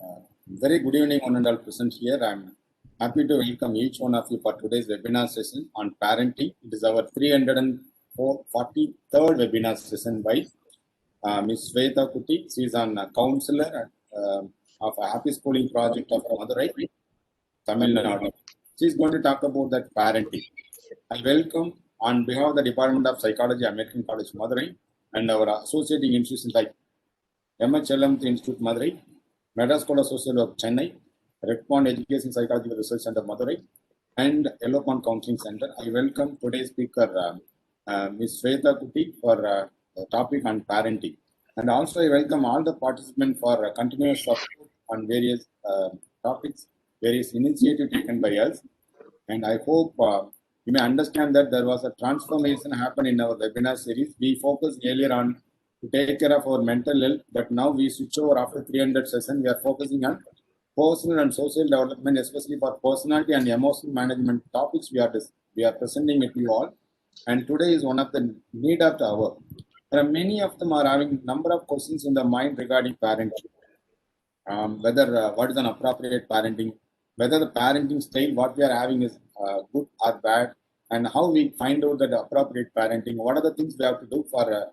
Very good evening, one and all present here. I'm happy to welcome each one of you for today's webinar session on parenting. It is our 343rd webinar session by Ms. Sweta Kuti. She is a counselor of a happy schooling project of Madurai, Tamil Nadu. She is going to talk about that parenting. I welcome on behalf of the Department of Psychology, American College, Madurai, and our associating institutions like MHLM Institute, Madurai, Madras School of Social Work, Chennai, Red Pond Education Psychology Research Center, Madurai, and Yellow Pond Counseling Center. I welcome today's speaker, Ms. Sweta Kuti, for the topic on parenting. And also I welcome all the participants for continuous support on various topics, various initiatives taken by us. And I hope you may understand that there was a transformation happen in our webinar series. We focused earlier on to take care of our mental health, but now we switch over after 300 sessions. We are focusing on personal and social development, especially for personality and emotional management topics we are presenting it to you all. And today is one of the need of the hour. There are many of them are having number of questions in the mind regarding parenting. Whether what is an appropriate parenting, whether the parenting style what we are having is good or bad, and how we find out that appropriate parenting, what are the things we have to do for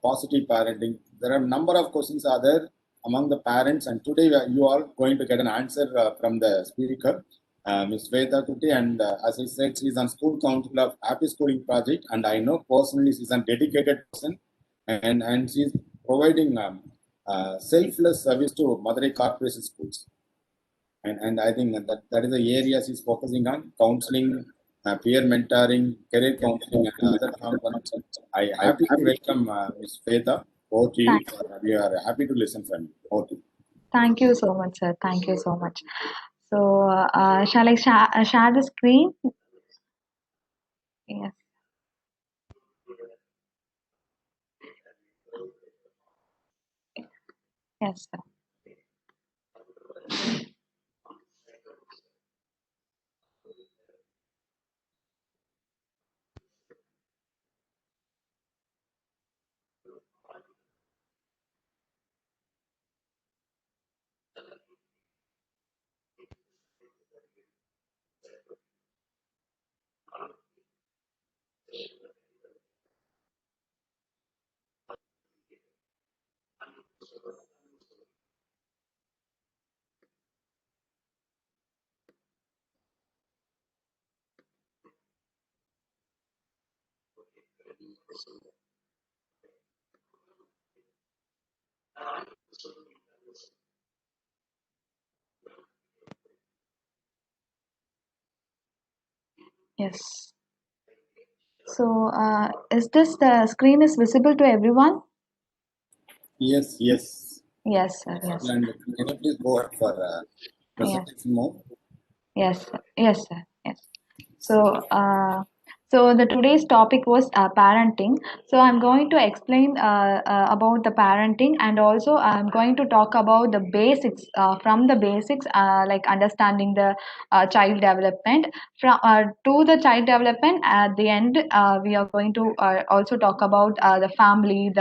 positive parenting. There are a number of questions are there among the parents, and today you are going to get an answer from the speaker, Ms. Sweta Kuti, and as I said, she is on school council of Happy Schooling Project, and I know personally she is a dedicated person, and she is providing selfless service to Madurai Corporation schools. And I think that is the area she's focusing on, counseling, peer mentoring, career counseling, and other components. I happy to welcome Ms. Sweta. Over to you. We are happy to listen from you. Over to you. Thank you so much, sir. Thank you so much. So, shall I share the screen? Yes. Yes, sir. Yes. So, is this the screen is visible to everyone? Yes, yes. Yes, sir. Yes. And can you please go ahead for presentation more? Yes, sir. Yes, sir. Yes. So, so the today's topic was parenting. So I'm going to explain about the parenting, and also I'm going to talk about the basics, from the basics, like understanding the child development from to the child development. At the end, we are going to also talk about the family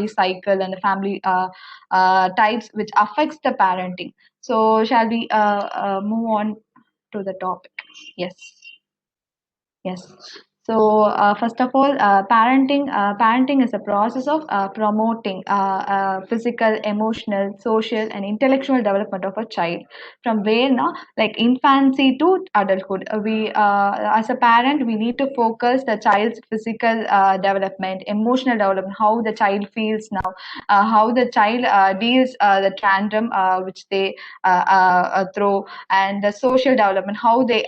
cycle, and the family types which affects the parenting. So shall we move on to the topic? Yes. Yes. So first of all, parenting is a process of promoting physical, emotional, social, and intellectual development of a child from where now, like infancy to adulthood. We as a parent, we need to focus the child's physical development, emotional development, how the child feels now, how the child deals the tantrum which they throw, and the social development, how they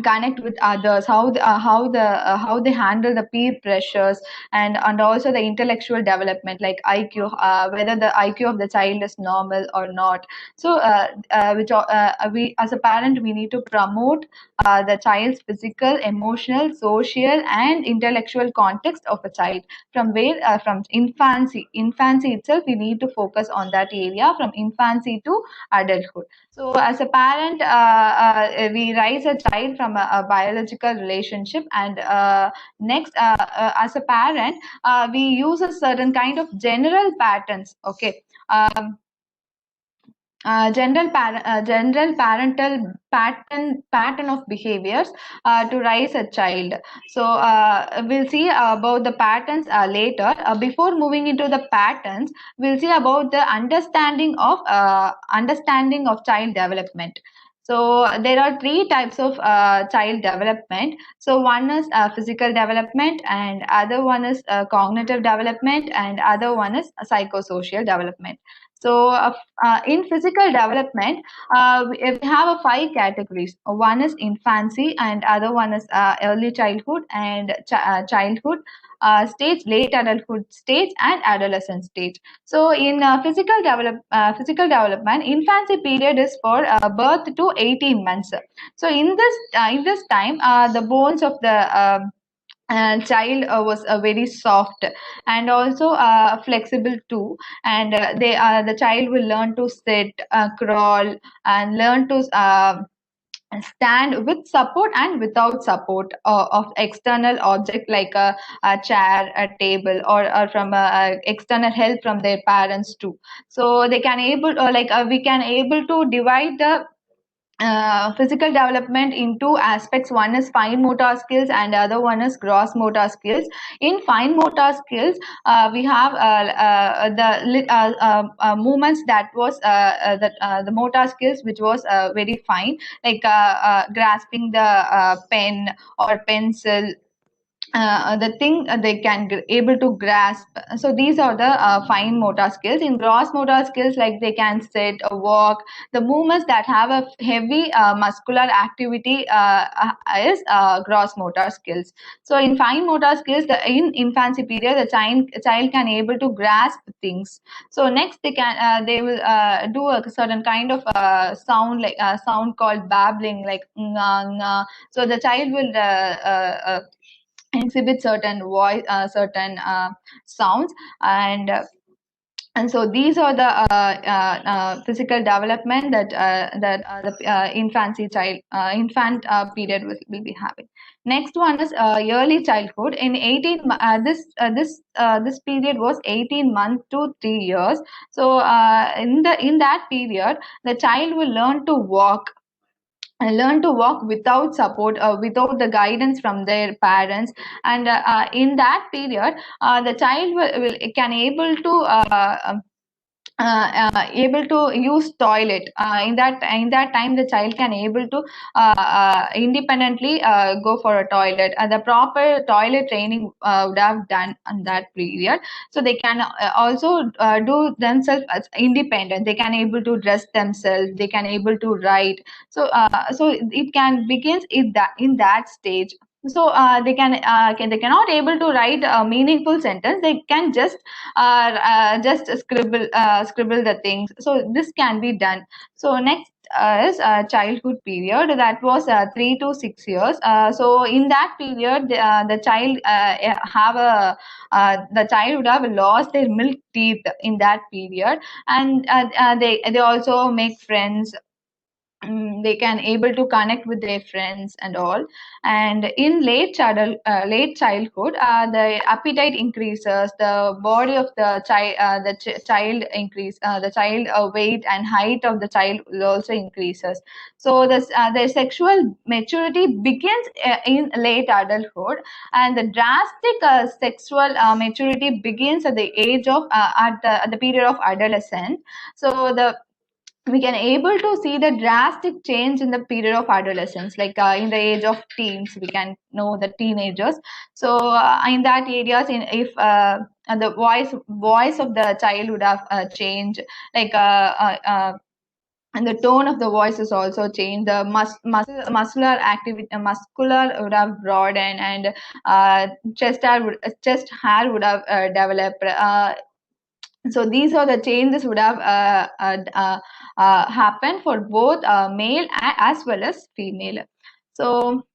connect with others, how they handle the peer pressures, and also the intellectual development like IQ, whether the IQ of the child is normal or not. So which we as a parent, we need to promote the child's physical, emotional, social, and intellectual context of a child from where from infancy itself. We need to focus on that area from infancy to adulthood. So as a parent, we raise a child from a biological relationship, and next, as a parent, we use a certain kind of general patterns. Okay. general parental pattern of behaviors to raise a child. So we'll see about the patterns later. Before moving into the patterns, we'll see about the understanding of child development. So there are three types of child development. So one is physical development, and other one is cognitive development, and other one is psychosocial development. So in physical development, we have 5 categories. One is infancy, and other one is early childhood and childhood stage, late adulthood stage, and adolescent stage. So in physical development, infancy period is for birth to 18 months. So in this time, the bones of the child was very soft and also flexible too, and the child will learn to sit, crawl, and learn to stand with support and without support of external object like a chair, a table, or from external help from their parents too. So they can able we can able to divide the physical development in 2 aspects. One is fine motor skills and the other one is gross motor skills. In fine motor skills, we have movements that was the motor skills which was very fine, like grasping the pen or pencil, the thing they can able to grasp. So these are the fine motor skills. In gross motor skills, like they can sit or walk, the movements that have a heavy muscular activity is gross motor skills. So in fine motor skills, in infancy period, the child can able to grasp things. So next they will do a certain kind of sound, like a sound called babbling, like nga, nga. So the child will exhibit certain voice, certain sounds, and so these are the physical development that the infancy child infant period will be having. Next one is early childhood. In 18 this period was 18 months to 3 years. So in that period, the child will learn to walk, and learn to walk without support, without the guidance from their parents. And in that period, the child can able to use toilet. In that time, the child can able to independently go for a toilet. The proper toilet training would have done in that period. So they can also do themselves as independent. They can able to dress themselves, they can able to write. So it can begins in that stage. So they cannot able to write a meaningful sentence. They can just scribble the things. So this can be done. So next is childhood period, that was 3 to 6 years. So in that period, the child the child would have lost their milk teeth in that period, and they also make friends. They can able to connect with their friends and all. And in late childhood, the appetite increases, the body of the child, child increase, the child weight and height of the child will also increases. So the sexual maturity begins in late adulthood, and the drastic sexual maturity begins at the age of at the period of adolescence. So we can able to see the drastic change in the period of adolescence, like in the age of teens, we can know the teenagers. So in that areas, if the voice of the child would have changed, like and the tone of the voice is also changed. The muscular activity, muscular would have broadened, and chest hair would have developed. So these are the changes would have happened for both male as well as female. So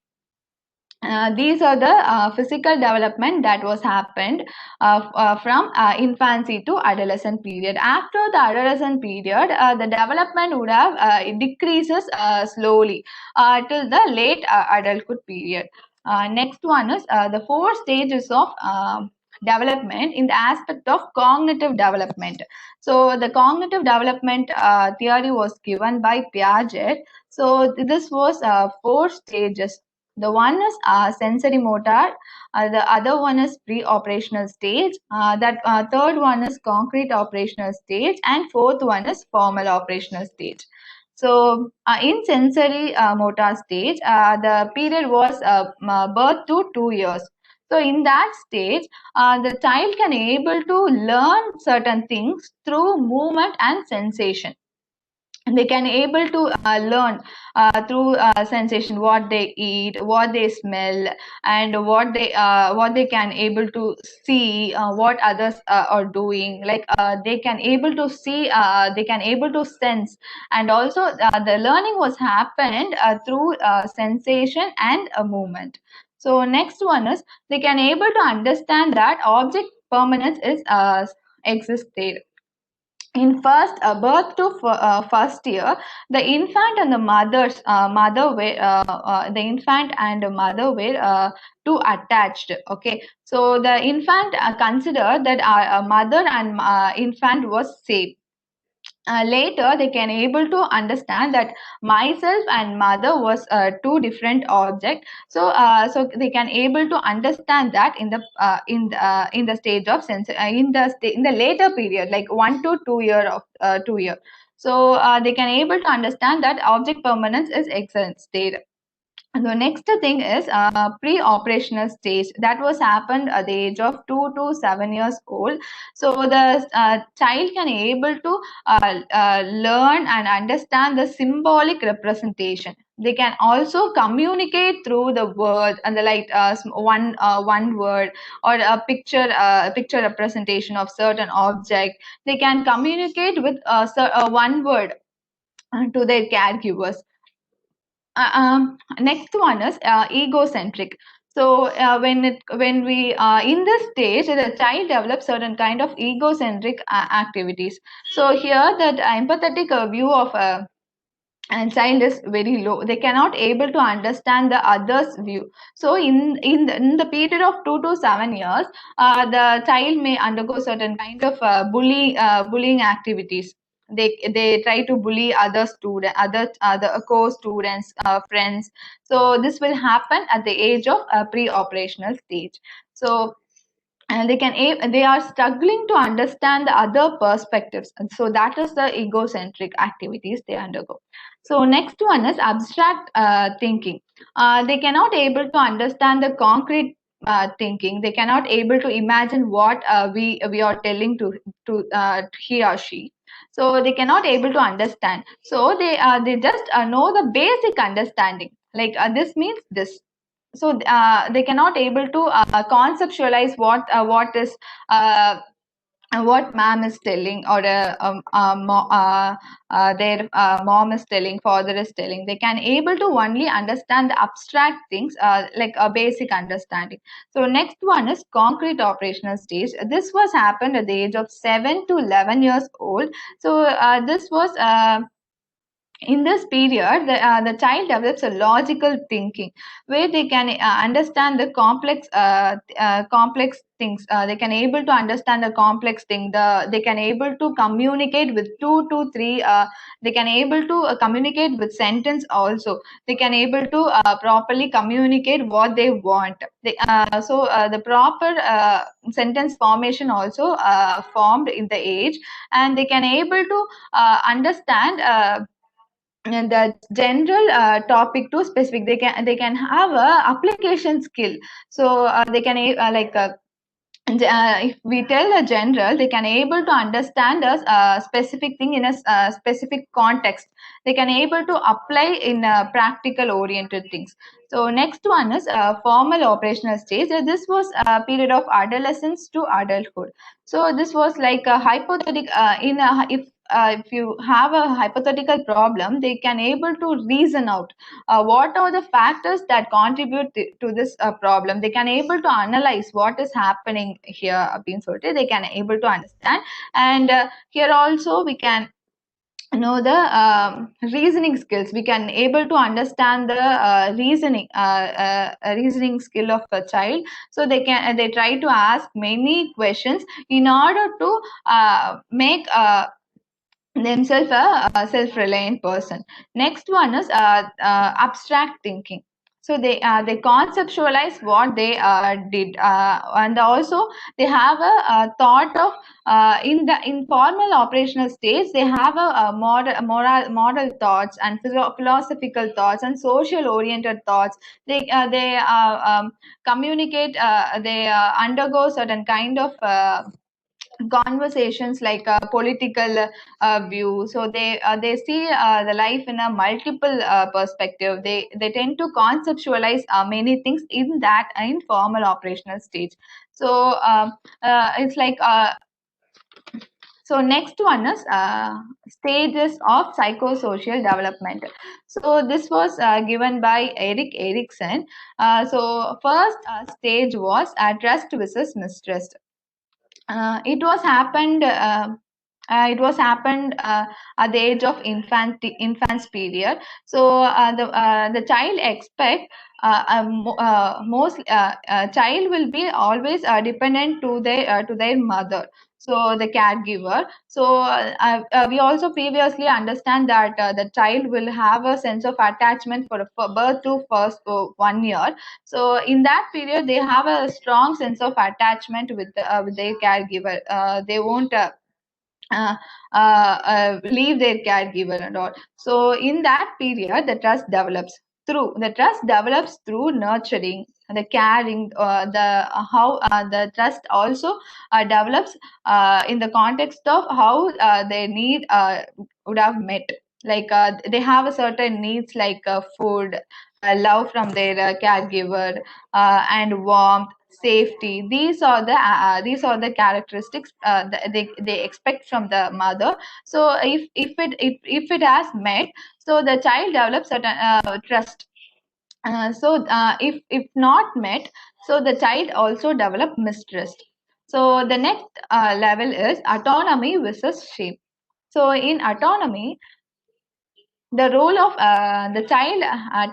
these are the physical development that was happened from infancy to adolescent period. After the adolescent period, the development would have it decreases slowly till the late adulthood period. Next one is the 4 stages of development in the aspect of cognitive development. So the cognitive development theory was given by Piaget. So this was 4 stages. The one is sensory motor, the other one is pre-operational stage, that third one is concrete operational stage, and fourth one is formal operational stage. So in sensory motor stage, the period was birth to 2 years. So in that stage, the child can able to learn certain things through movement and sensation. They can able to learn through sensation, what they eat, what they smell, and what they can able to see, what others are doing. Like they can able to see, they can able to sense, and also the learning was happened through sensation and movement. So next one is they can able to understand that object permanence is existed. In first birth to first year, the infant and the mother were the infant and the mother were too attached. Okay, so the infant considered that mother and infant was safe. Later they can able to understand that myself and mother was two different objects. So they can able to understand that in the stage of sense, in the later period, like 1 to 2 year of 2 year. So they can able to understand that object permanence is excellent state. The next thing is pre-operational stage, that was happened at the age of 2 to 7 years old. So the child can able to learn and understand the symbolic representation. They can also communicate through the word and the like one word or a picture representation of certain object. They can communicate with one word to their caregivers. Next one is egocentric. So when we in this stage, the child develops certain kind of egocentric activities. So here that empathetic view of and child is very low. They cannot able to understand the other's view. So in the period of 2 to 7 years, the child may undergo certain kind of bullying activities. They try to bully other student, other co-students, friends. So this will happen at the age of pre-operational stage. So and they are struggling to understand the other perspectives, and so that is the egocentric activities they undergo. So next one is abstract thinking. They cannot able to understand the concrete thinking. They cannot able to imagine what we are telling to he or she. So they cannot able to understand. So they just know the basic understanding, like this means this. So they cannot able to conceptualize what is what ma'am is telling, or their mom is telling, father is telling. They can able to only understand the abstract things, like a basic understanding. So next one is concrete operational stage. This was happened at the age of 7 to 11 years old. So this was in this period, the child develops a logical thinking, where they can understand the complex things. They can able to understand the complex thing. They can able to communicate with 2 to 3. They can able to communicate with sentence also. They can able to properly communicate what they want. The proper sentence formation also formed in the age, and they can able to understand. And the general topic to specific. They can have a application skill. So they can if we tell a general, they can able to understand a specific thing in a specific context. They can able to apply in practical oriented things. So next one is formal operational stage. This was a period of adolescence to adulthood. So this was like a hypothetical if you have a hypothetical problem, they can able to reason out what are the factors that contribute to this problem. They can able to analyze what is happening here, being sorted. They can able to understand. And here also we can know the reasoning skills. We can able to understand the reasoning skill of a child. So they try to ask many questions in order to make themselves a self-reliant person. Next one is abstract thinking. So they conceptualize what they did, and also they have a thought of in the informal operational stage. They have a model thoughts and philosophical thoughts and social oriented thoughts. They communicate. They undergo certain kind of conversations like political view. So they see the life in a multiple perspective. They tend to conceptualize many things in that informal operational stage. So it's like so next one is stages of psychosocial development. So this was given by Erik Erikson. So first stage was trust versus mistrust. It was happened at the age of infant's period. So the child expect most child will be always dependent to their mother, so the caregiver. So we also previously understand that the child will have a sense of attachment for birth to first 1 year. So in that period, they have a strong sense of attachment with their caregiver. They won't leave their caregiver and all. So in that period, the trust develops through nurturing, the caring, the how the trust also develops in the context of how their need would have met. Like they have a certain needs like food, love from their caregiver, and warmth, safety. These are the characteristics they expect from the mother. So if it has met, so the child develops certain trust. If not met, so the child also develop mistrust. So the next level is autonomy versus shame. So in autonomy, the role of the child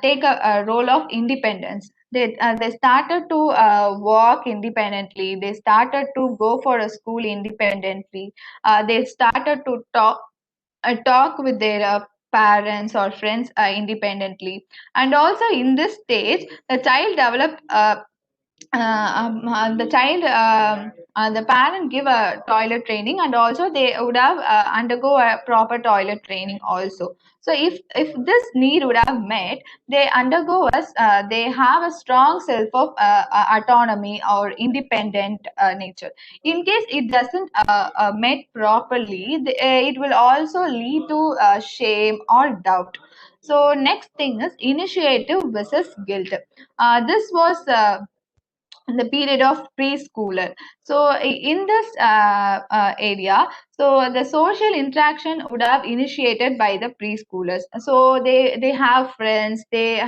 take a role of independence. They started to walk independently. They started to go for a school independently. They started to talk with their parents or friends independently. And also in this stage, the child develop the parent give a toilet training, and also they would have undergo a proper toilet training also. So if this need would have met, they undergo us they have a strong self of autonomy or independent nature. In case it doesn't met properly, it will also lead to shame or doubt. So next thing is initiative versus guilt. This was the period of preschooler. So in this area, so the social interaction would have initiated by the preschoolers. So they have friends, they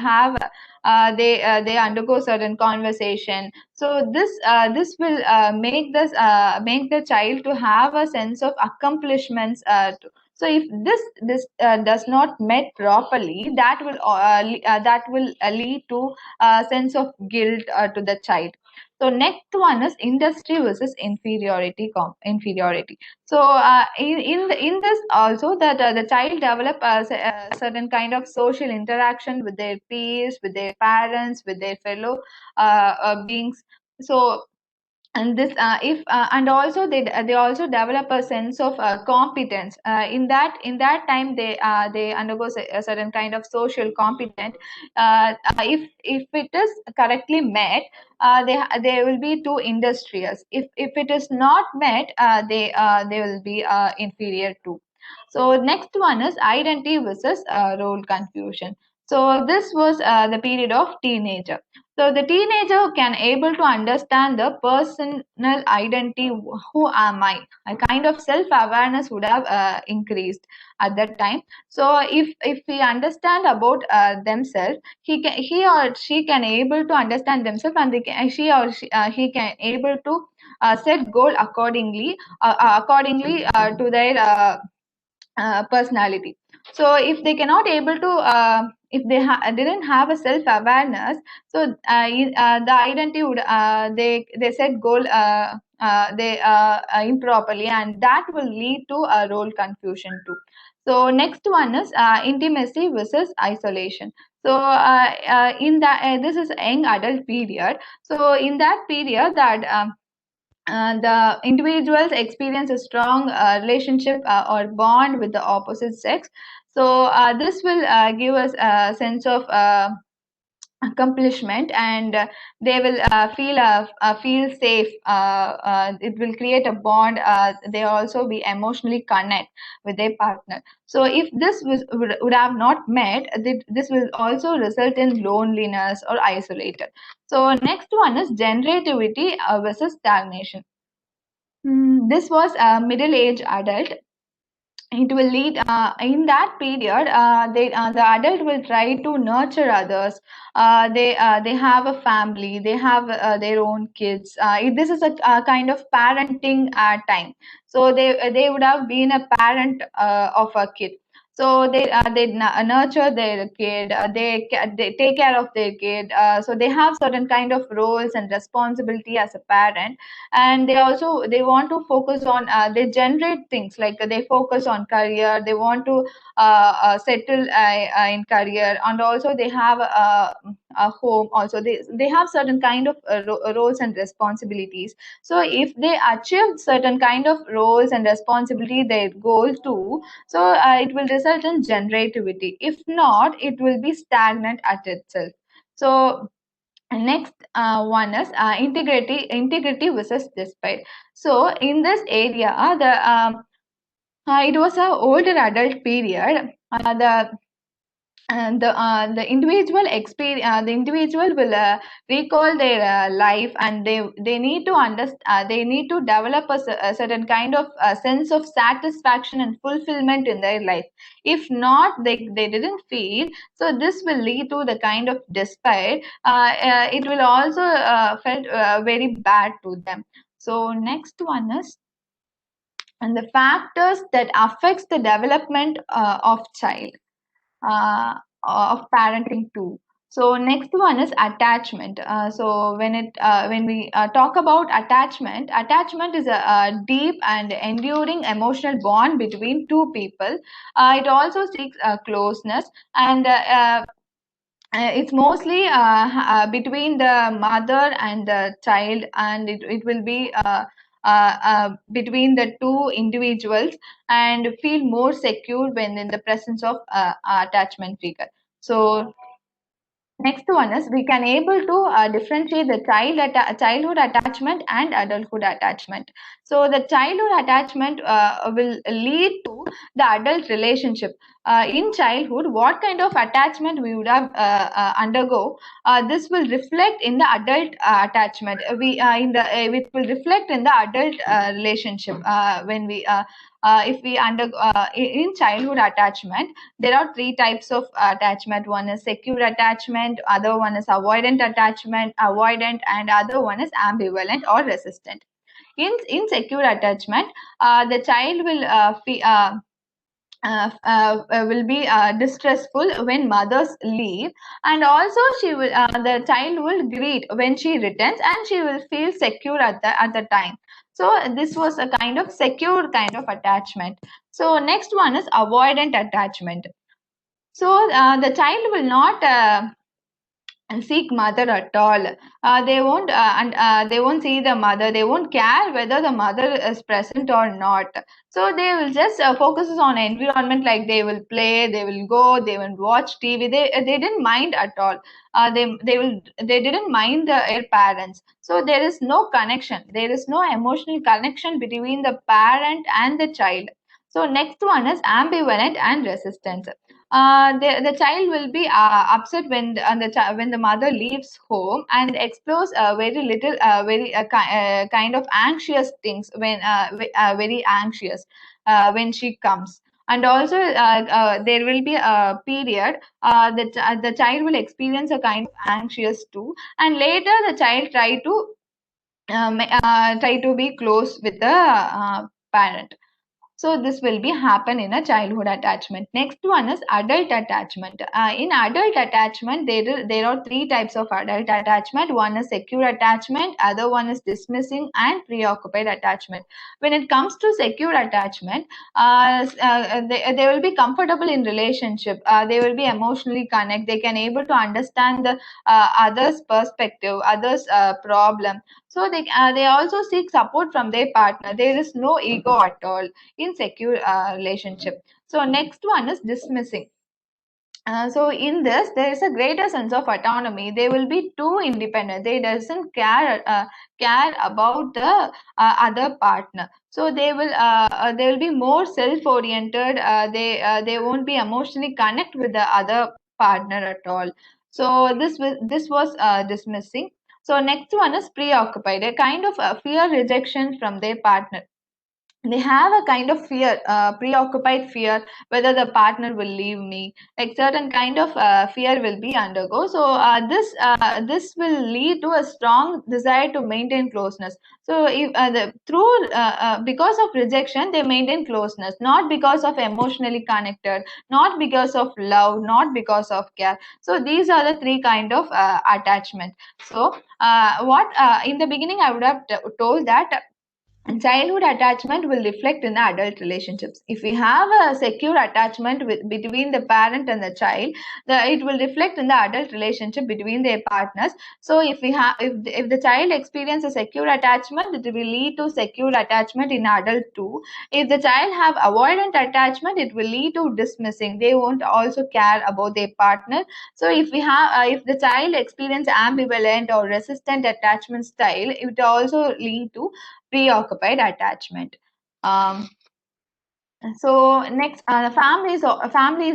undergo certain conversation. So this will make the child to have a sense of accomplishments. So if this does not met properly, that will lead to a sense of guilt to the child. So next one is industry versus inferiority. So in this also, that the child develop a certain kind of social interaction with their peers, with their parents, with their fellow beings. So and this if and also they also develop a sense of competence. In that time, they undergo a certain kind of social competence. If it is correctly met, they will be too industrious. If it is not met, they will be inferior too. So next one is identity versus role confusion. So this was the period of teenager. So the teenager can able to understand the personal identity. Who am I? A kind of self-awareness would have increased at that time. So if we understand about themselves, he or she can able to understand themselves, and he can able to set goal accordingly to their personality. So if they cannot able to if they didn't have a self awareness, so the identity would they set goal they improperly, and that will lead to a role confusion too. So next one is intimacy versus isolation. So in that this is young adult period. So in that period, that the individuals experience a strong relationship or bond with the opposite sex. So this will give us a sense of accomplishment, and they will feel safe. It will create a bond. They also be emotionally connect with their partner. So if this would have not met, this will also result in loneliness or isolated. So next one is generativity versus stagnation. This was a middle-aged adult. It will lead in that period. The adult will try to nurture others. They have a family. They have their own kids. This is a kind of parenting time. So they would have been a parent of a kid. So they nurture their kid. They take care of their kid. So they have certain kind of roles and responsibility as a parent, and they want to focus on they generate things like they focus on career. They want to settle in career, and also they have a home. Also they have certain kind of roles and responsibilities. So if they achieve certain kind of roles and responsibility, their goal too, so it will result in generativity. If not, it will be stagnant at itself. So next one is integrity versus despair. So in this area, it was a older adult period. The individual experience, the individual will recall their life, and they need to understand. They need to develop a certain kind of sense of satisfaction and fulfillment in their life. If not, they didn't feel. So this will lead to the kind of despair. It will also felt very bad to them. So next one is, and the factors that affects the development of child, uh, of parenting too. So next one is attachment. So when we talk about attachment, attachment is a deep and enduring emotional bond between two people. It also seeks closeness, and it's mostly between the mother and the child, and it will be between the two individuals, and feel more secure when in the presence of attachment figure. So next one is, we can able to differentiate the childhood attachment and adulthood attachment. So the childhood attachment will lead to the adult relationship. In childhood, what kind of attachment we would have undergo, this will reflect in the adult attachment. It will reflect in the adult relationship when we if we in childhood attachment, there are three types of attachment. One is secure attachment, other one is avoidant attachment, and other one is ambivalent or resistant. In secure attachment, the child will be distressful when mothers leave, and also the child will greet when she returns, and she will feel secure at the time. So this was a kind of secure kind of attachment. So next one is avoidant attachment. So the child will not and seek mother at all. They won't see the mother. They won't care whether the mother is present or not. So they will just focus on environment, like they will play, they will go, they will watch TV. They didn't mind at all. They didn't mind their parents. So there is no connection. There is no emotional connection between the parent and the child. So next one is ambivalent and resistance. The child will be upset when the mother leaves home, and explores very little, kind of anxious things when very anxious when she comes. And also there will be a period the child will experience a kind of anxious too, and later the child try to be close with the parent. So this will be happen in a childhood attachment. Next one is adult attachment. In adult attachment, there are three types of adult attachment. One is secure attachment, other one is dismissing and preoccupied attachment. When it comes to secure attachment, they will be comfortable in relationship. They will be emotionally connect. They can able to understand the others' perspective, others' problem. So they also seek support from their partner. There is no ego at all in secure relationship. So next one is dismissing. So in this, there is a greater sense of autonomy. They will be too independent. They doesn't care about the other partner. So they will be more self-oriented. They won't be emotionally connect with the other partner at all. So this was dismissing. So next one is preoccupied, a kind of fear rejection from their partner. They have a kind of fear, preoccupied fear, whether the partner will leave me, like certain kind of fear will be undergo. So this will lead to a strong desire to maintain closeness. So if because of rejection they maintain closeness, not because of emotionally connected, not because of love, not because of care. So these are the three kind of attachment. So what in the beginning I would have told that childhood attachment will reflect in the adult relationships. If we have a secure attachment between the parent and the child, it will reflect in the adult relationship between their partners. So if the child experiences secure attachment, it will lead to secure attachment in adult too. If the child have avoidant attachment, it will lead to dismissing. They won't also care about their partner. So if the child experience ambivalent or resistant attachment style, it will also lead to preoccupied attachment. So next, family is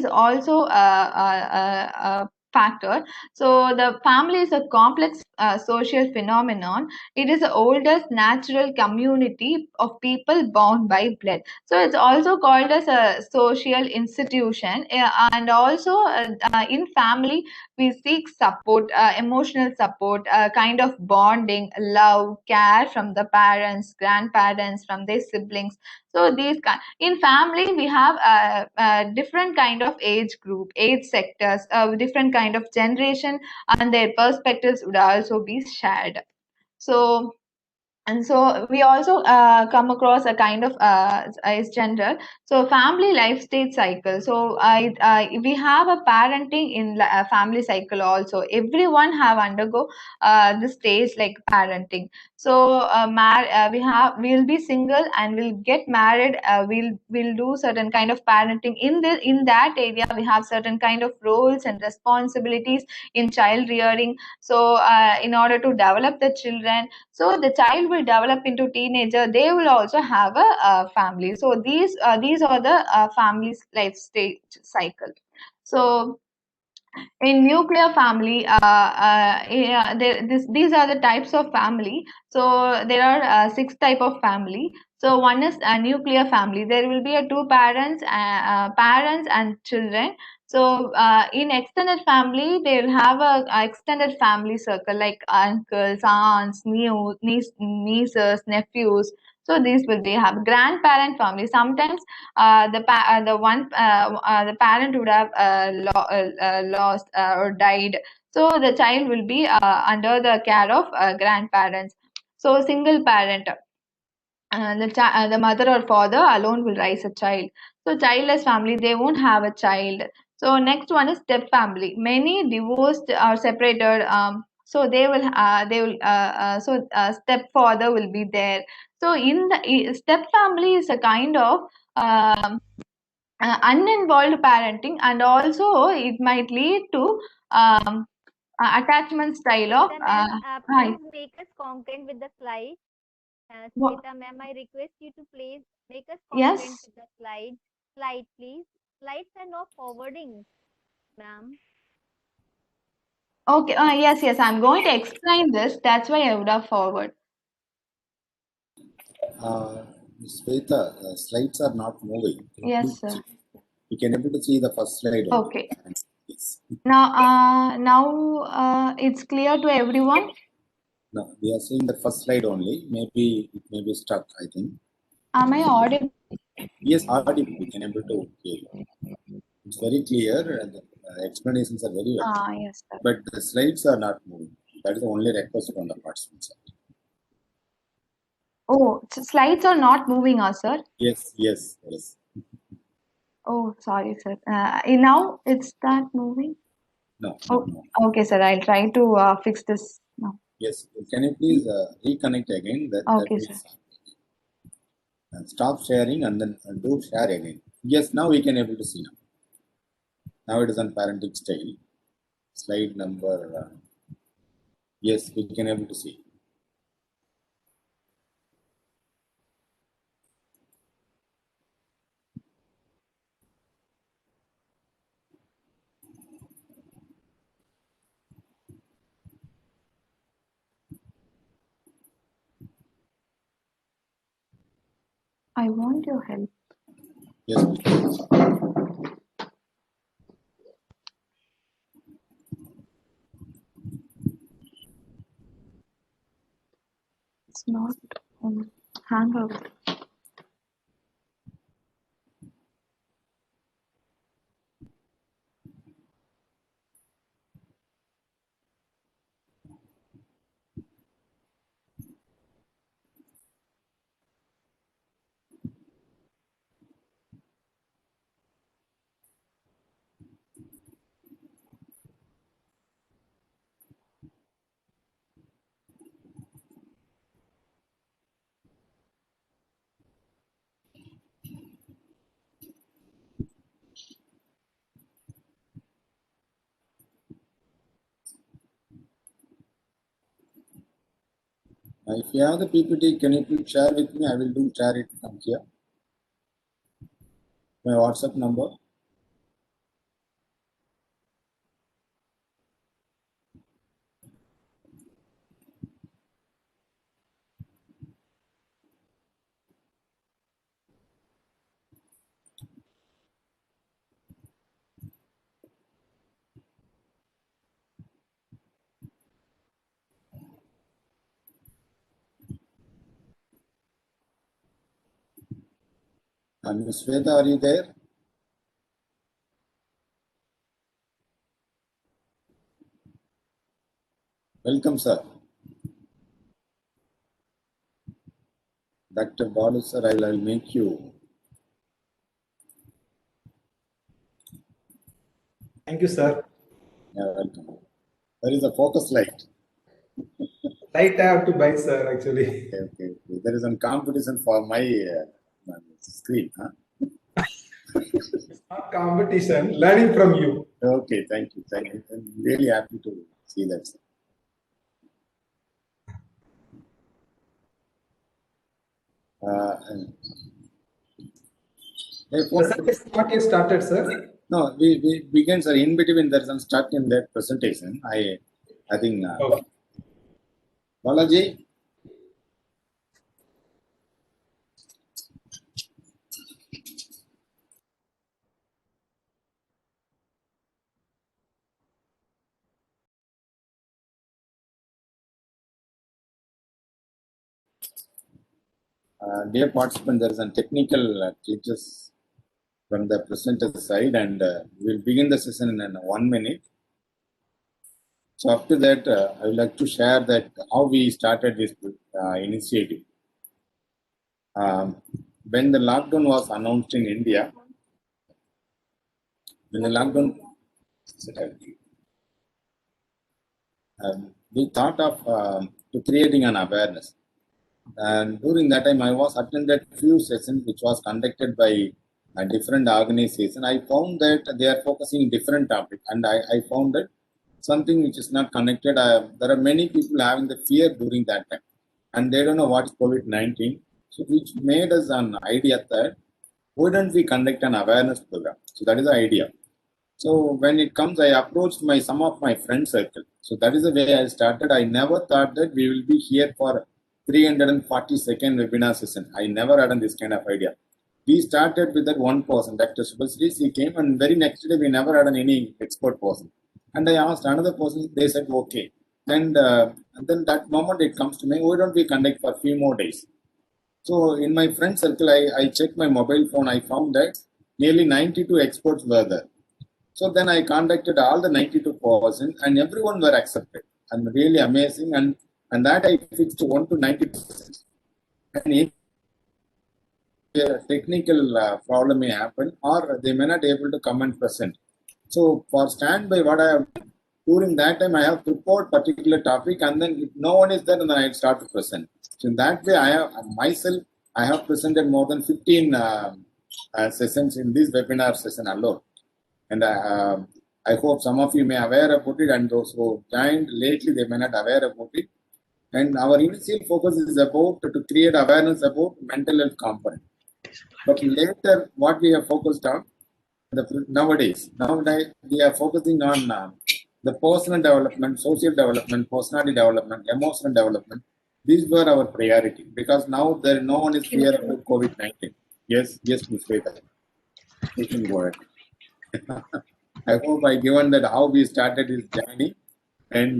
also a factor. So the family is a complex social phenomenon. It is the oldest natural community of people bound by blood. So it's also called as a social institution. And also in family we seek support, emotional support, kind of bonding, love, care from the parents, grandparents, from their siblings. So in family we have different kind of age group, age sectors, different kind of generation, and their perspectives would also be shared. So and so we also come across a kind of as gender. So family life stage cycle. So we have a parenting in a family cycle also. Everyone have undergo the stage like parenting. So we'll be single and we'll get married. We'll do certain kind of parenting. In that area we have certain kind of roles and responsibilities in child rearing. So in order to develop the children, so the child will develop into teenager, they will also have a family. So these are the family's life stage cycle. So in nuclear family, these are the types of family. So there are 6 type of family. So one is a nuclear family. There will be a two parents and children. So in extended family, they will have a extended family circle like uncles, aunts, nieces, nephews. So these will be have grandparent family. Sometimes the parent would have lost or died. So the child will be under the care of grandparents. So single parent, the mother or father alone will raise a child. So childless family, they won't have a child. So next one is step family. Many divorced or separated. So stepfather will be there. So in the step family is a kind of uninvolved parenting, and also it might lead to attachment style of Sweta ma'am, hi. please make us content with the slide. Wha- Sweta ma'am, I request you to please make us content yes. with the slide. Slide, please. Slides are not forwarding, ma'am. Okay. Yes. I'm going to explain this. That's why I would have forward. Sweta, slides are not moving. Yes, sir. You can able to see the first slide only. Okay. Yes. Now it's clear to everyone. No, we are seeing the first slide only. Maybe it may be stuck, I think. Am I audible? Yes, audible. We can able to hear you. It's very clear. And the explanations are very well. Yes, sir. But the slides are not moving. That is the only request from the participants. Oh, slides are not moving, sir. Yes. Oh, sorry, sir. Now it's not moving. No. Okay, sir. I'll try to fix this now. Yes. Can you please reconnect again? Okay, sir. And stop sharing and then do share again. Yes, now we can able to see now. Now it is on parenting style. Slide number. Yes, we can able to see. I want your help. Yes, please. It's not Hangout. If you have the PPT, can you please share with me? I will do share it from here. My WhatsApp number. Ms. Sweta, are you there? Welcome, sir. Dr. Balu, sir, I will make you. Thank you, sir. Yeah, welcome. There is a focus light. Light I have to buy, sir, actually. Okay. There is some competition for my screen. Huh? It's not competition, learning from you. Okay, thank you. I'm really happy to see that, sir. Presentation not yet started, sir. No, we began, sir. In between, there is some stuck in that presentation. I think. Okay. Balaji. Dear participant, there is a technical glitches from the presenter side, and we'll begin the session in 1 minute. So after that, I would like to share that how we started this initiative. When the lockdown was announced in India, we thought of to creating an awareness. And during that time, I was attended few sessions which was conducted by a different organization. I found that they are focusing different topic, and I found that something which is not connected. There are many people having the fear during that time, and they don't know what is COVID-19. So which made us an idea that why don't we conduct an awareness program? So that is the idea. So when it comes, I approached some of my friend circle. So that is the way I started. I never thought that we will be here for 340-second webinar session. I never had this kind of idea. We started with that one person, Dr. Subhasri. She came, and very next day we never had any expert person. And I asked another person. They said okay. And then that moment it comes to me. Why don't we conduct for a few more days? So in my friend circle, I checked my mobile phone. I found that nearly 92 experts were there. So then I contacted all the 92 persons, and everyone were accepted. And really amazing. And that I fixed 1 to 90%. And if a technical problem may happen, or they may not able to come and present. So for standby, what I have during that time, I have prepared particular topic, and then if no one is there, then I start to present. So in that way, I have myself, I have presented more than 15 sessions in this webinar session alone. And I hope some of you may aware about it, and those who joined lately, they may not aware about it. And our initial focus is about to create awareness about mental health component. But later, what we have focused on, nowadays we are focusing on the personal development, social development, personality development, emotional development. These were our priority, because now no one is fear about COVID-19. Yes, Ms. Shweta. You can go ahead. I hope I given that how we started this journey. And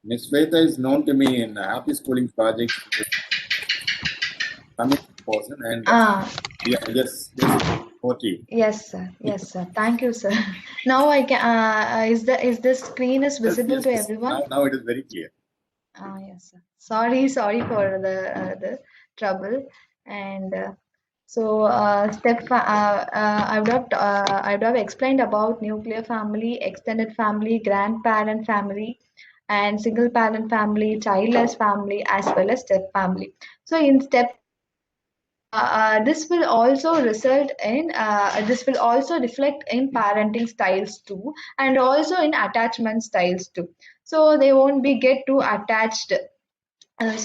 Ms. Shweta is known to me in Happy Schooling Project. Person and yeah, yes, over to you. Yes, sir. Yes, sir. Thank you, sir. Now I can. Is the screen is visible to everyone? Now it is very clear. Yes, sir. Sorry for the trouble. And I would have explained about nuclear family, extended family, grandparent family, and single parent family, childless family, as well as step family. So in step, this will also reflect in parenting styles too, and also in attachment styles too. So they won't be get too attached. This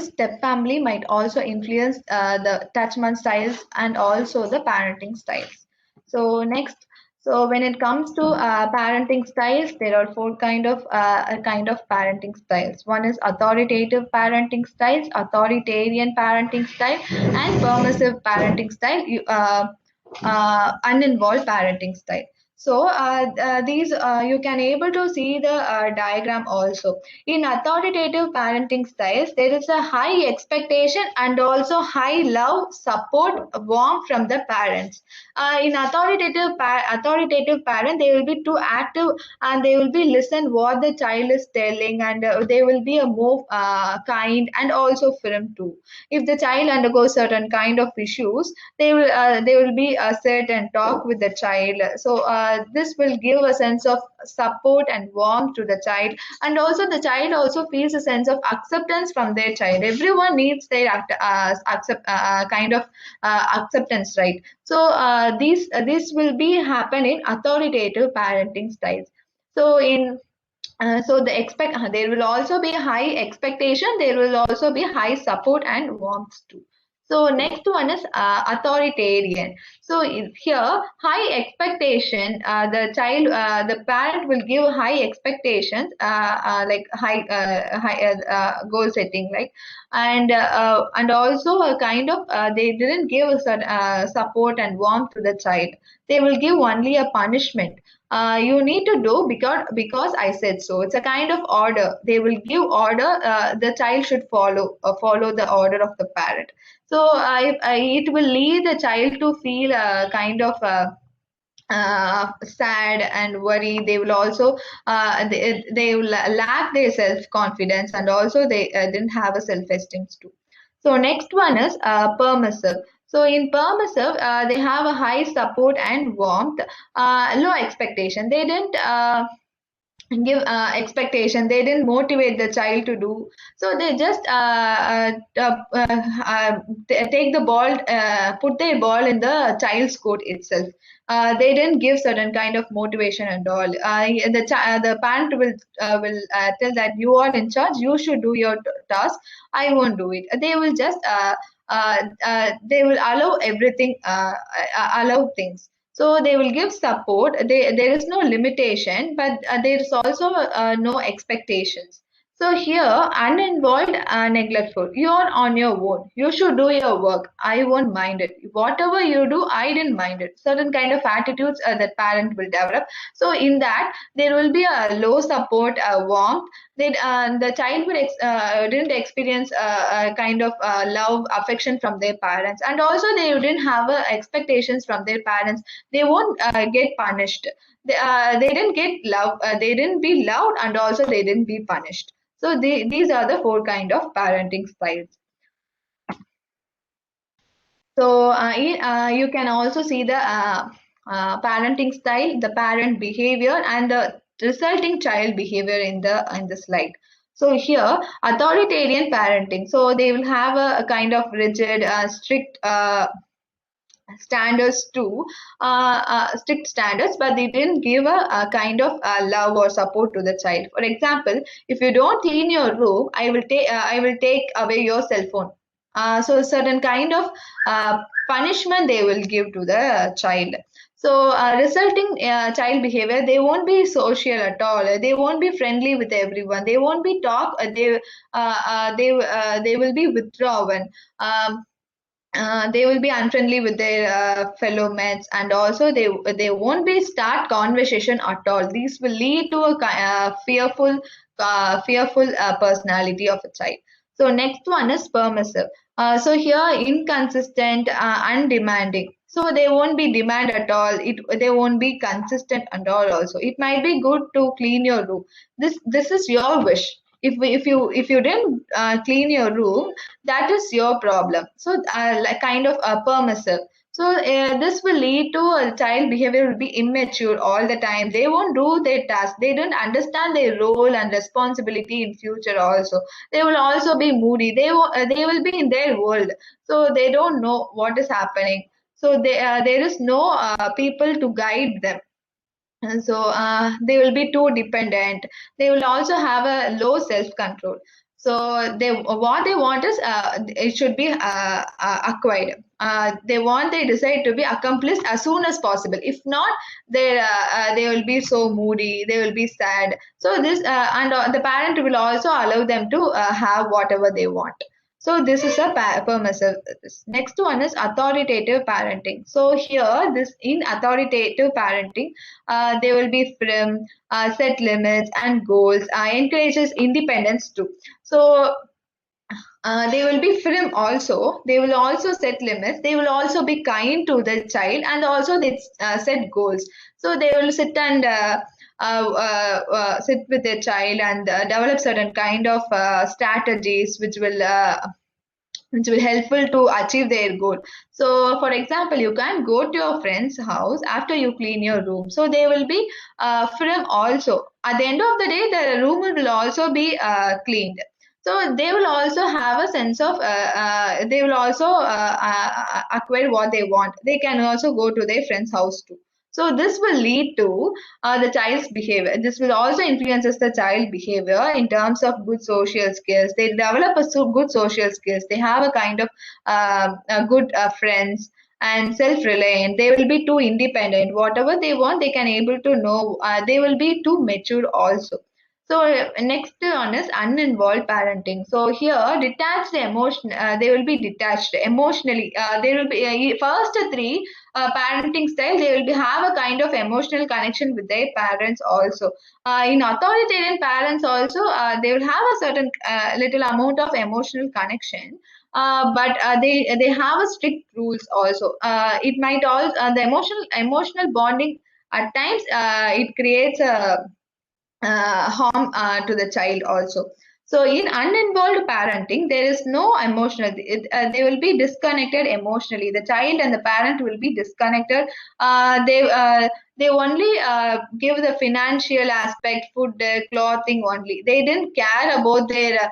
step family might also influence the attachment styles and also the parenting styles. So next, so when it comes to parenting styles, there are four kind of parenting styles. One is authoritative parenting styles, authoritarian parenting style, and permissive parenting style, uninvolved parenting style. So these you can able to see the diagram also. In authoritative parenting styles, there is a high expectation and also high love, support, warmth from the parents. In authoritative parent, they will be too active and they will be listen what the child is telling, and they will be a more kind and also firm too. If the child undergoes certain kind of issues, they will be sit and talk with the child. So this will give a sense of support and warmth to the child, and also the child also feels a sense of acceptance from their child. Everyone needs their acceptance, right? So this will be happen in authoritative parenting styles. So in there will also be high expectation, there will also be high support and warmth too. So next one is authoritarian. So here high expectation, the parent will give high expectations, like high goal setting, like, and also a kind of they didn't give support and warmth to the child. They will give only a punishment. You need to do because I said so. It's a kind of order. They will give order. The child should follow the order of the parent. So it will lead the child to feel a kind of sad and worry. They will also they will lack their self-confidence, and also they didn't have a self-esteem too. So next one is permissive. So in permissive, they have a high support and warmth, low expectation. They didn't give expectation. They didn't motivate the child to do. So they just take the ball, put their ball in the child's court itself. They didn't give certain kind of motivation and all. The parent will tell that you are in charge, you should do your task, I won't do it. They will just they will allow everything, allow things. So they will give support. There is no limitation, but there is also no expectations. So here, uninvolved, neglectful. You're on your own. You should do your work. I won't mind it. Whatever you do, I didn't mind it. Certain kind of attitudes that parent will develop. So in that, there will be a low support, warmth. That the child will didn't experience a kind of love, affection from their parents, and also they didn't have expectations from their parents. They won't get punished. They didn't get love. They didn't be loved, and also they didn't be punished. So these are the 4 kind of parenting styles. So you can also see the parenting style, the parent behavior, and the resulting child behavior in the slide. So here, authoritarian parenting. So they will have a kind of rigid, strict standards too, strict standards, but they didn't give a kind of love or support to the child. For example, if you don't clean your room, I will take away your cell phone. So certain kind of punishment they will give to the child. So resulting child behavior, they won't be social at all. They won't be friendly with everyone. They won't be they will be withdrawn. They will be unfriendly with their fellow mates, and also they won't be start conversation at all. These will lead to a fearful personality of a child. So next one is permissive. So here, inconsistent, undemanding. So they won't be demand at all. They won't be consistent at all. Also, it might be good to clean your room. This is your wish. If you didn't clean your room, that is your problem. So like kind of permissive. So this will lead to a child behavior will be immature all the time. They won't do their task. They don't understand their role and responsibility in future also. They will also be moody. They will be in their world, so they don't know what is happening. So there is no people to guide them. And so they will be too dependent. They will also have a low self-control. So what they want is it should be acquired. They decide to be accomplished as soon as possible. If not, they will be so moody. They will be sad. So this and the parent will also allow them to have whatever they want. So this is a permissive. Next one is authoritative parenting. So here, this in authoritative parenting, they will be firm, set limits and goals, encourages independence too. So they will be firm also. They will also set limits. They will also be kind to the child, and also they set goals. So they will sit and sit with their child and develop certain kind of strategies which will helpful to achieve their goal. So for example, you can go to your friend's house after you clean your room. So they will be firm also. At the end of the day, the room will also be cleaned. So they will also have a sense of they will also acquire what they want. They can also go to their friend's house too. So this will lead to the child's behavior. This will also influences the child behavior in terms of good social skills. They develop good social skills. They have a kind of good friends and self-reliant. They will be too independent. Whatever they want, they can able to know. They will be too mature also. So next one is uninvolved parenting. So here, detached emotion. They will be detached emotionally. They will be first 3 parenting style. They will have a kind of emotional connection with their parents also. In authoritarian parents also, they will have a certain little amount of emotional connection. But they have a strict rules also. It might also the emotional bonding at times it creates a harm to the child also. So in uninvolved parenting, there is no emotional. They will be disconnected emotionally. The child and the parent will be disconnected. They only give the financial aspect, food, clothing only. They didn't care about their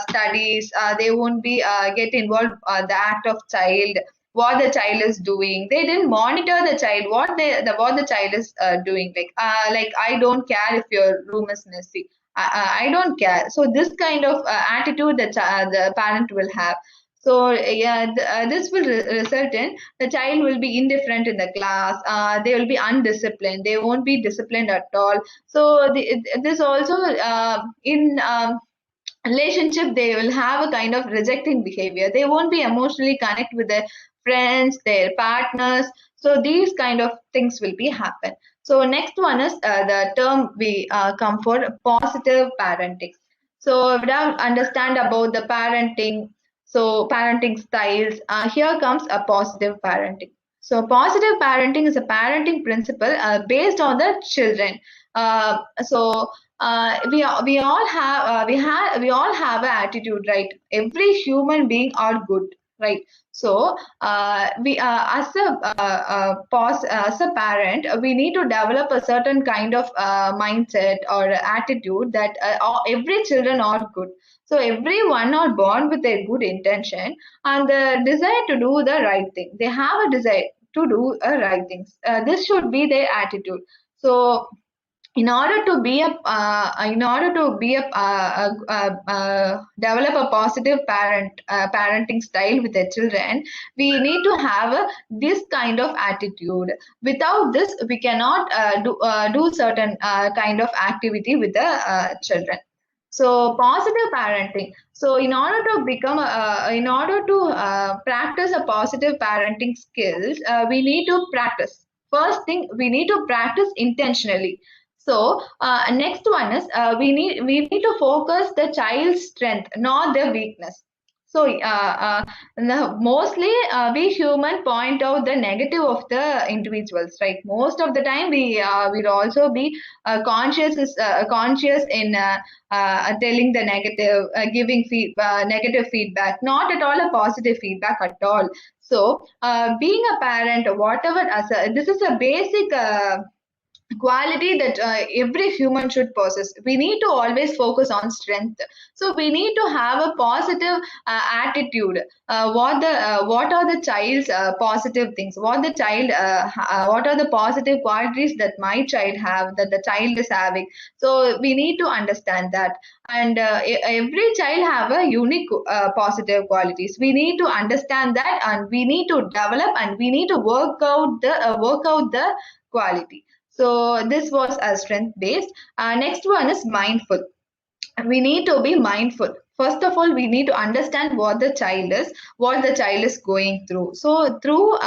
studies. They won't be get involved the act of child, what the child is doing. They didn't monitor the child, what the child is doing. Like I don't care if your room is messy. I don't care. So this kind of attitude that the parent will have. So this will result in the child will be indifferent in the class. They will be undisciplined. They won't be disciplined at all. So this also in relationship, they will have a kind of rejecting behavior. They won't be emotionally connect with their friends, their partners. So these kind of things will be happen. So next one is the term we come for positive parenting. So we now understand about the parenting. So parenting styles. Here comes a positive parenting. So positive parenting is a parenting principle based on the children. We all have we all have an attitude, right? Every human being are good, right? So we as a parent, we need to develop a certain kind of mindset or attitude that every children are good. So everyone are born with a good intention and the desire to do the right thing. They have a desire to do right things. This should be their attitude. So in order to be develop a positive parenting style with the children, we need to have this kind of attitude. Without this, we cannot do certain kind of activity with the children. So positive parenting. So in order to practice a positive parenting skills, we need to practice. First thing, we need to practice intentionally. So next one is we need to focus the child's strength, not their weakness. So mostly we human point out the negative of the individuals, right? Most of the time we will also be conscious in telling the negative, giving negative feedback, not at all a positive feedback at all. So being a parent, whatever, this is a basic quality that every human should possess. We need to always focus on strength. So we need to have a positive attitude. What are the child's positive things? What are the positive qualities that my child have, that the child is having? So we need to understand that. And every child have a unique positive qualities. We need to understand that, and we need to develop, and we need to work out the quality. So this was a strength based. Next one is mindful. We need to be mindful. First of all, we need to understand what the child is going through. So through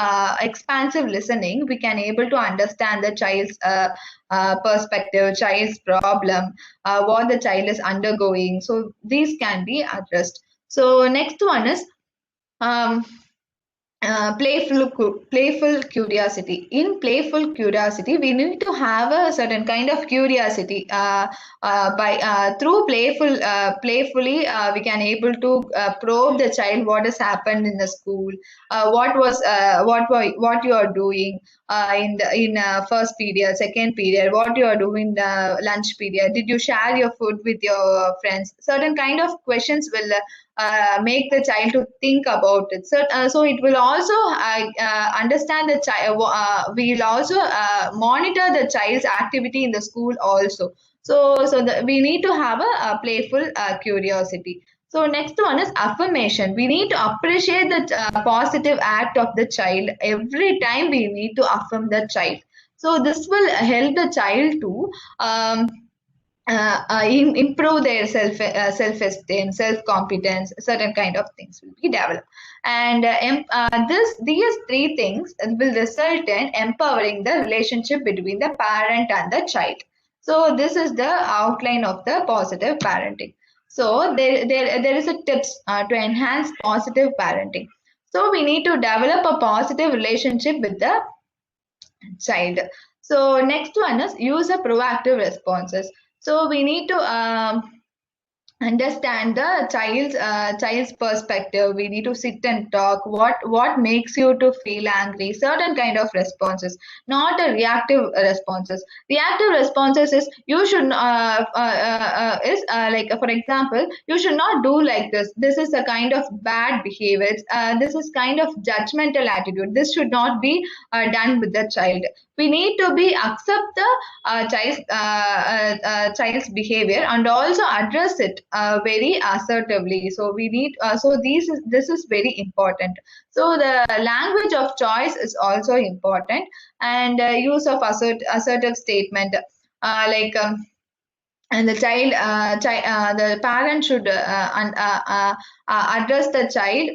expansive listening, we can able to understand the child's perspective, child's problem, what the child is undergoing. So these can be addressed. So next one is playful curiosity. In playful curiosity, we need to have a certain kind of curiosity. Through playfully, we can able to probe the child what has happened in the school, what you are doing in first period, second period, what you are doing in the lunch period. Did you share your food with your friends? Certain kind of questions will make the child to think about it. So it will also understand the child. We will also monitor the child's activity in the school also. So we need to have a playful curiosity. So next one is affirmation. We need to appreciate the positive act of the child. Every time we need to affirm the child. So this will help the child to improve their self-esteem, self-competence. Certain kind of things will be developed, and these three things will result in empowering the relationship between the parent and the child. So this is the outline of the positive parenting. So there is a tips to enhance positive parenting. So we need to develop a positive relationship with the child. So next one is use a proactive responses. So we need to understand the child's perspective. We need to sit and talk. What makes you to feel angry? Certain kind of responses, not a reactive responses. Reactive responses is you should like, for example, you should not do like this. This is a kind of bad behavior. This is kind of judgmental attitude. This should not be done with the child. We need to be accept the child's behavior and also address it very assertively. So we need this is very important. So the language of choice is also important, and use of assertive statement, and the the parent should address the child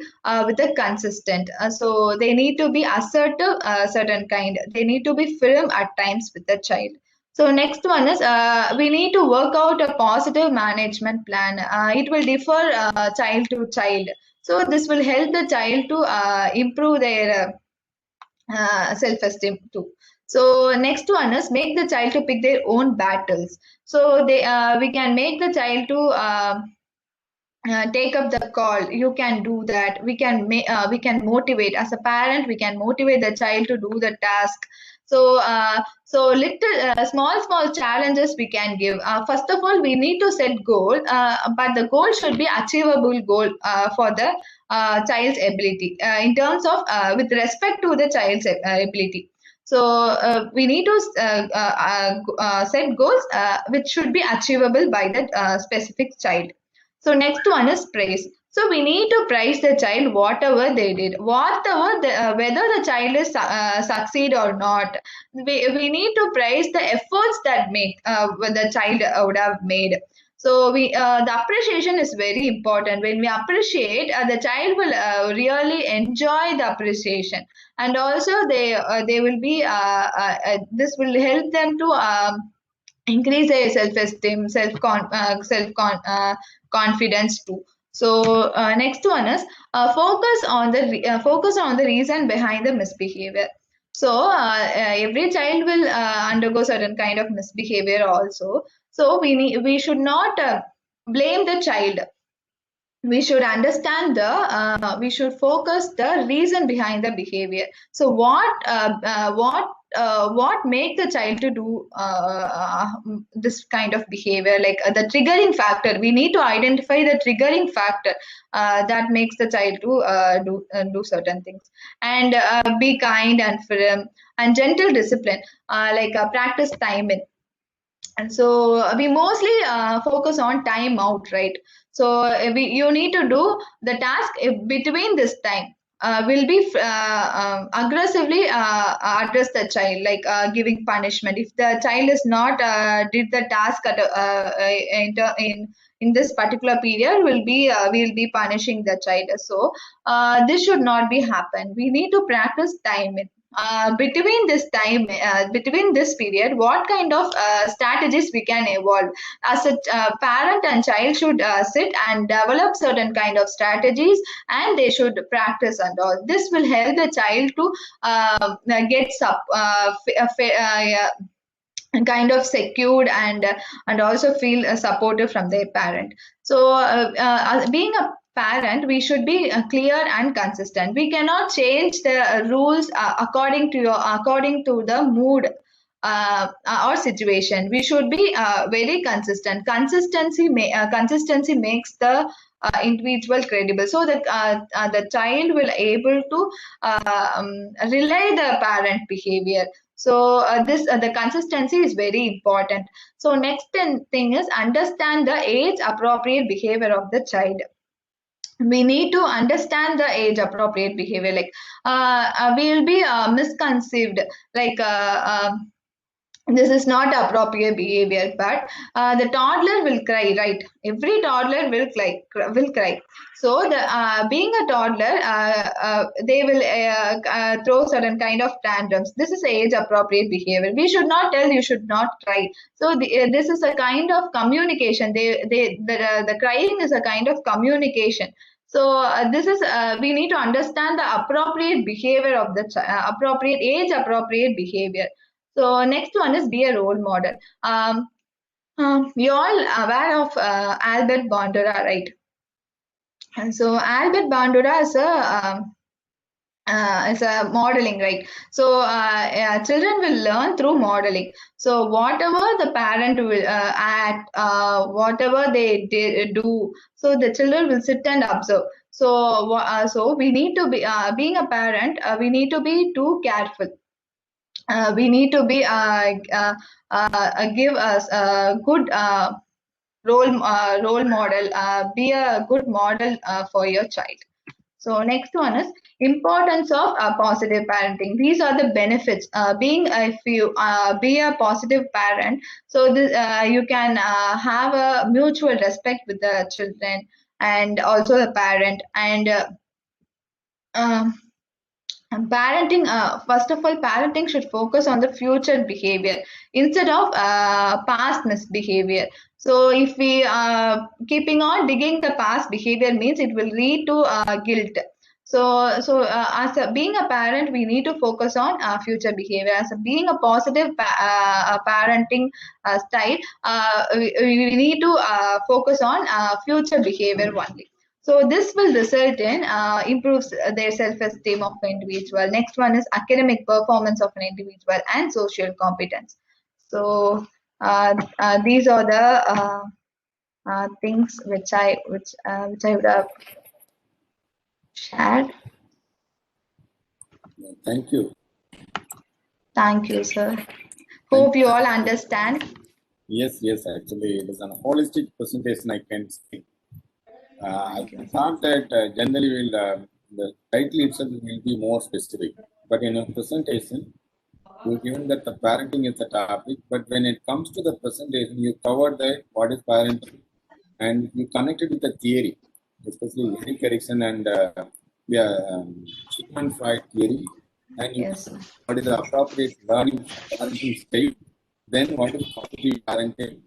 with a consistent. So they need to be assertive, certain kind. They need to be firm at times with the child. So next one is we need to work out a positive management plan. It will differ child to child. So this will help the child to improve their self-esteem too. So next one is make the child to pick their own battles. So we can make the child to take up the call. You can do that. We can motivate as a parent. We can motivate the child to do the task. So little small challenges we can give. First of all, we need to set goal, but the goal should be achievable goal for the child's ability, in terms of with respect to the child's ability. So we need to set goals which should be achievable by the specific child. So next one is praise. So we need to praise the child whatever they did, whatever whether the child is succeed or not. We need to praise the efforts that the child would have made. So the appreciation is very important. When we appreciate, the child will really enjoy the appreciation, and also they will be this will help them to increase their self-esteem, confidence too. So next one is focus on the reason behind the misbehavior. So every child will undergo certain kind of misbehavior also. So we should not blame the child. We should understand we should focus the reason behind the behavior. So what make the child to do this kind of behavior, like the triggering factor. We need to identify the triggering factor that makes the child to do certain things, and be kind and firm and gentle discipline, practice timing. And so we mostly focus on time out, right? So you need to do the task between this time. Will be aggressively address the child, giving punishment. If the child is not did the task at in this particular period, we'll be punishing the child. So this should not be happen. We need to practice timing. Between this period, what kind of strategies we can evolve. As a parent and child should sit and develop certain kind of strategies, and they should practice and all. This will help the child to get kind of secured and also feel supportive from their parent. So being a parent, we should be clear and consistent. We cannot change the rules according to the mood or situation. We should be very consistent. Consistency makes the individual credible, so that the child will able to relay the parent behavior. So the consistency is very important. So next thing is understand the age appropriate behavior of the child. We need to understand the age appropriate behavior. We will be misconceived, this is not appropriate behavior, but the toddler will cry, right? Every toddler will cry. So the being a toddler, they will throw certain kind of tantrums. This is age appropriate behavior. We should not tell you should not cry. So this is a kind of communication. The crying is a kind of communication. So this is we need to understand the appropriate behavior of the appropriate age appropriate behavior. So next one is be a role model. You all aware of Albert Bandura, right? And so Albert Bandura is a modeling, right? So children will learn through modeling. So whatever the parent will act, whatever they do, so the children will sit and observe. So we need to be being a parent. We need to be too careful. We need to be give us a good role model. Be a good model for your child. So next one is importance of positive parenting. These are the benefits. If you be a positive parent, so this, you can have a mutual respect with the children and also the parent. And parenting, first of all, parenting should focus on the future behavior instead of past misbehavior. So if we keeping on digging the past behavior means it will lead to guilt. As being a parent, we need to focus on future behavior. As being a positive parenting style, we need to focus on future behavior only. So this will result in improves their self-esteem of an individual. Next one is academic performance of an individual and social competence. So these are the things which I would have shared. Thank you. Thank you, sir. Hope you all understand. Yes, actually, it is a holistic presentation, I can say. I thought that generally the title itself will be more specific, but in a presentation, you given that the parenting is the topic, but when it comes to the presentation, you covered that what is parenting, and you connected with the theory, especially Eric Erikson and Sigmund Freud theory, and you Yes. what is the appropriate parenting style, then what is positive parenting,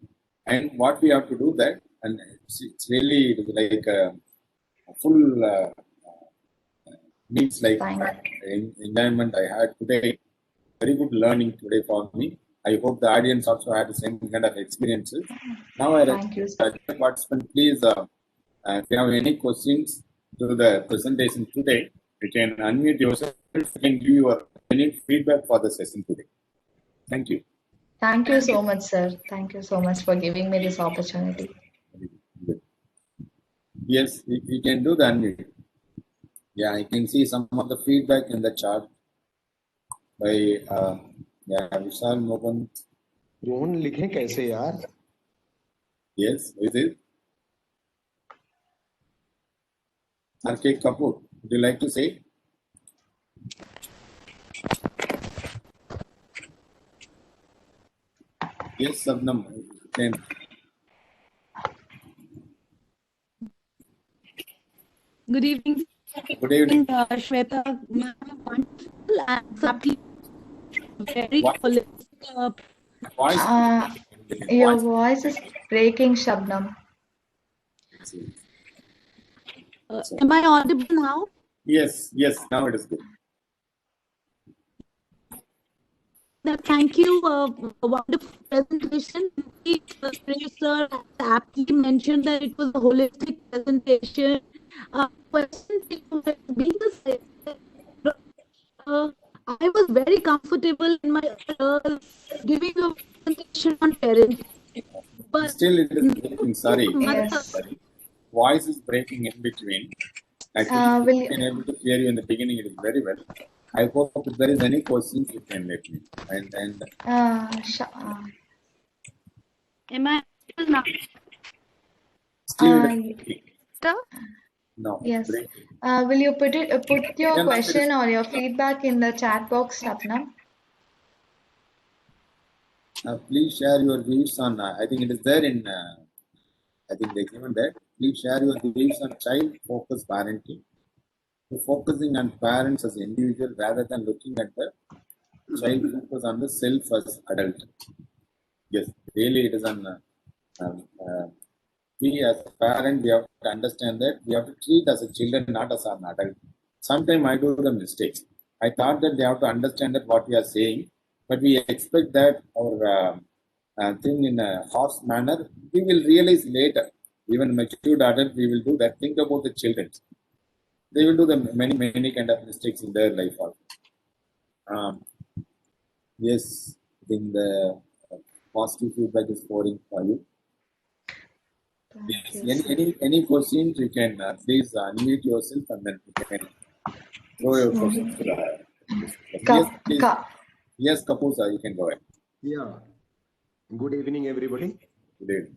and what we have to do that, and it's really like a full means like enjoyment I had today. Very good learning today for me. I hope the audience also had the same kind of experiences. Now, I request participants, please, if you have any questions to the presentation today, you can unmute yourself and give any feedback for the session today. Thank you. Thank you so much, sir. Thank you so much for giving me this opportunity. Yes, we can do the unmute. Yeah, I can see some of the feedback in the chat by Vishal Mohan. Rohan लिखें कैसे यार? Yes, is it? R.K. Kapoor, would you like to say? Yes, Sabnam. Good evening. Good evening. Shweta, wonderful and subtly very holistic. Your voice is breaking, Shabnam. Am I audible now? Yes, now it is good. Thank you. Wonderful presentation. Sir aptly mentioned that it was a holistic presentation. Question being I was very comfortable in my giving a presentation on parenting. But still it is breaking. Sorry. Yes. Sorry. Voice is breaking in between. Actually, I've been able to hear you in the beginning. It is very well. I hope if there is any questions, you can let me. Am I now? Still it is no. Yes. Will you put your question or your feedback in the chat box, Sapna? Please share your views on. I think it is there in. I think they given that. Please share your views on child-focused parenting. Focusing on parents as individual rather than looking at the child focus on the self as adult. Yes, really it is an. We as a parent, we have to understand that we have to treat as a children, not as an adult. Sometimes I do the mistakes. I thought that they have to understand that what we are saying, but we expect that our thing in a harsh manner. We will realize later. Even matured adult, we will do that. Think about the children. They will do the many kind of mistakes in their life also. Yes, I think the positive feedback is pouring for you. Yes. Any questions you can please unmute yourself and then you can throw your questions to the yes, Kapoor sir, you can go ahead. Yeah. Good evening, everybody. Great.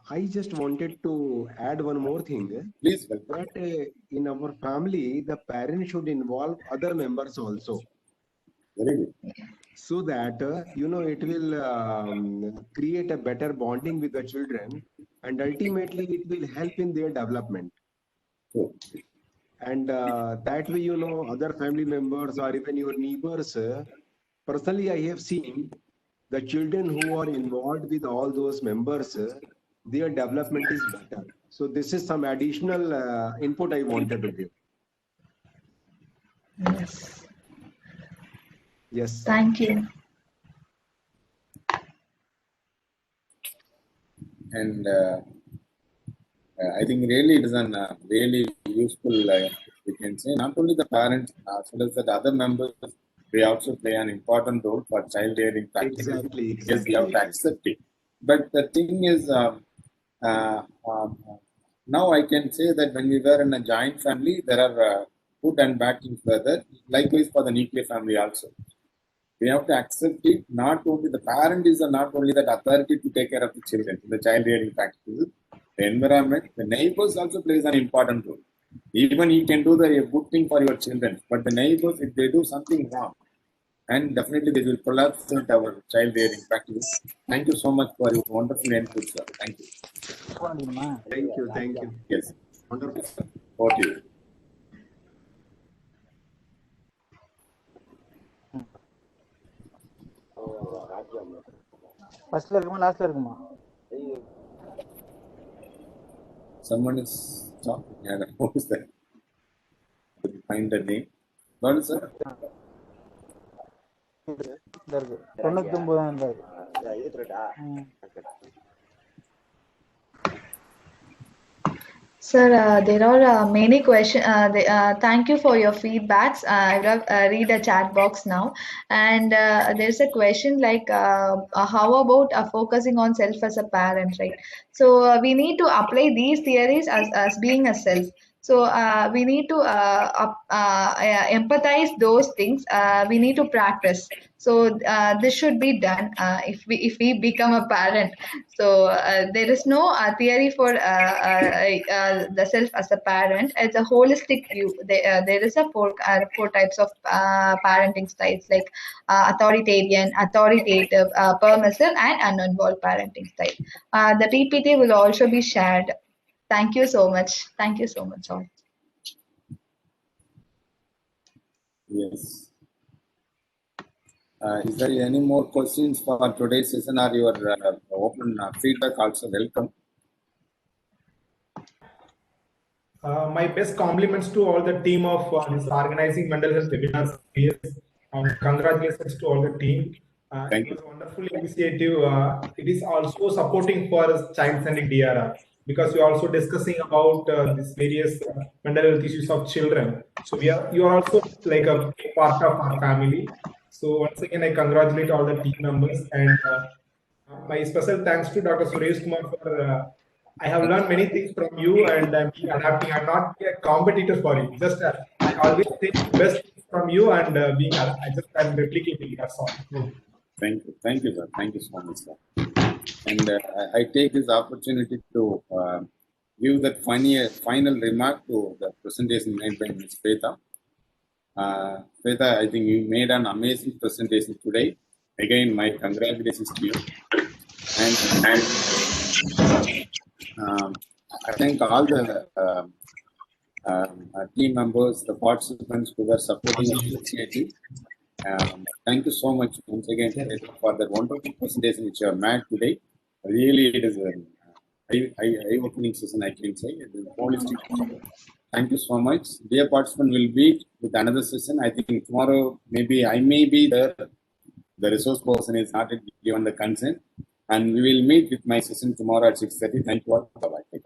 I just wanted to add one more thing. Please welcome. That in our family, the parent should involve other members also, Very good. so that it will create a better bonding with the children, and ultimately it will help in their development. Cool. And that way, other family members or even your neighbors. Personally, I have seen the children who are involved with all those members, their development is better. So this is some additional input I wanted to give. Yes. Yes. Thank you. And I think really it is an really useful, we can say, not only the parents, as well as the other members, they also play an important role for child rearing practices. Exactly. Yes, we have to accept it. But the thing is, now I can say that when we were in a joint family, there are good and bad things further. Likewise for the nuclear family also. We have to accept it. Not only the parent is not only that authority to take care of the children, the child rearing practices, the environment, the neighbors also plays an important role. Even you can do the good thing for your children, but the neighbors, if they do something wrong, and definitely they will collapse with our child rearing practices. Thank you so much for your wonderful input, sir. Thank you. Thank you. Thank you. Yes. Wonderful. Over to you. ஃபர்ஸ்ட்ல இருக்குமா லாஸ்ட்ல இருக்குமா? Someone is talking. I don't know who's that. Find the name. What is that? இந்த இருக்கு 99 தான் இந்த இருக்கு. Sir, there are many questions. Thank you for your feedbacks. I will read the chat box now. And there's a question like, how about focusing on self as a parent, right? So we need to apply these theories as being a self. So we need to empathize those things. We need to practice. So this should be done if we become a parent. So there is no theory for the self as a parent. It's a holistic view. There is a four types of parenting styles like authoritarian, authoritative, permissive, and uninvolved parenting style. The PPT will also be shared. Thank you so much. Thank you so much all. Yes. Is there any more questions for today's session, or your open feedback also welcome? My best compliments to all the team of this organizing mental health webinars. Congratulations to all the team. Thank it was a wonderful initiative. It is also supporting for child-centric DRR, because we are also discussing about these various mental health issues of children. So you are also like a part of our family. So once again, I congratulate all the team members, and my special thanks to Dr. Suresh Kumar for. I have learned many things from you, and I'm adapting. I'm not a competitor for you. Just I always take the best from you, and I'm replicating. That's all. Thank you, sir. Thank you so much, sir. And I take this opportunity to give that final remark to the presentation made by Ms. Sweta. Sweta, I think you made an amazing presentation today. Again, my congratulations to you. And I thank all the team members, the participants who were supporting the initiative. Thank you so much once again for the wonderful presentation which you have made today. Really, it is an eye-opening session, I can say. It is holistic. Thank you so much. Dear participant, will be with another session. I think tomorrow, maybe I may be there. The resource person is not given the consent. And we will meet with my session tomorrow at 6:30. Thank you all. Bye-bye.